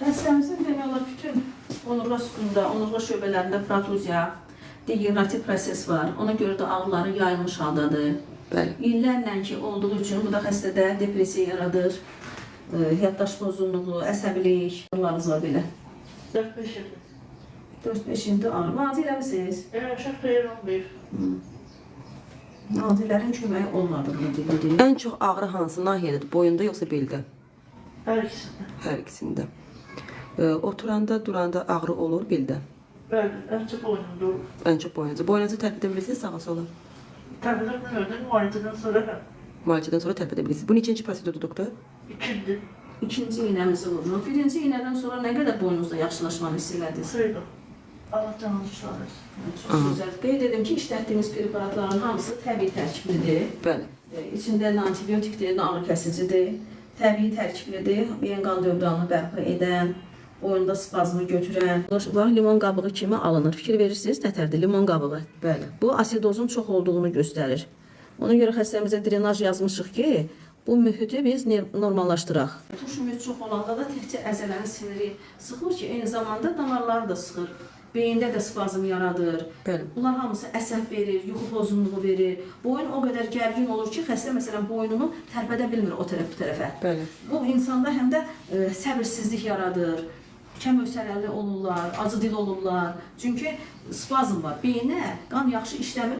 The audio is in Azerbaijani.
Xəstəmizin demək olar bütün onurğa sütununda, onurğa şöbələrində protuziya, degenerativ proses var. Ona görə də ağrıları yayılmış haldadır. Bəli. İllərlə ki olduğu üçün bu da xəstədə depressiya yaradır. Yaddaş pozğunluğu, əsəbilik, ağrılarınız var belə. 4-5 il. 4-5 ildir ağrı. Nazi eləmisiniz? Uşaq xeyir olmayıb. Nazilərin köməyi olmadığını bilirik. Ən çox ağrı hansı nahiyədədir? Boyunda yoxsa beldə? Hər ikisində. Hər ikisində. Oturanda, duranda ağrı olur beldə. Bəli, ən çox boynumda olur. Ən çox boynunuzu. Boynunuzu tərpədə bilirsiniz sağa sola. Təbii bilmirdim, müalicədən sonra Müalicədən sonra tərpədə bilirsiniz. Bu neçinci prosedurdur doktor? ikinci. İkinci iynəmizi vururuq. Birinci iynədən sonra nə qədər boynunuzda yaxşılaşmanı hiss elədiniz? Sayılır. Allah canını sağ olsun. Çox gözəl. Qeyd edim ki, işlətdiyimiz preparatların hamısı təbii tərkiblidir. Bəli. İçində nə antibiotikdir, nə ağrı kəsicidir. Təbii tərkiblidir. Beyin qan dövranını bərpa edən, boyunda spazmı götürən. Bunlar limon qabığı kimi alınır. Fikir verirsiniz, nətərdir limon qabığı? Bəli. Bu asidozun çox olduğunu göstərir. Ona görə xəstəmizə drenaj yazmışıq ki, bu mühiti biz normallaşdıraq. Tuş mühit çox olanda da təkcə əzələnin siniri sıxmır ki, eyni zamanda damarları da sıxır. Beyində də spazm yaradır. Bəli. Bunlar hamısı əsəb verir, yuxu pozğunluğu verir. Boyun o qədər gərgin olur ki, xəstə məsələn boynunu tərpədə bilmir o tərəf bu tərəfə. Bəli. Bu insanda həm də səbirsizlik yaradır. Kəm öksərəli olurlar, acı dil olurlar. Çünki spazm var. Beyinə qan yaxşı işləmir.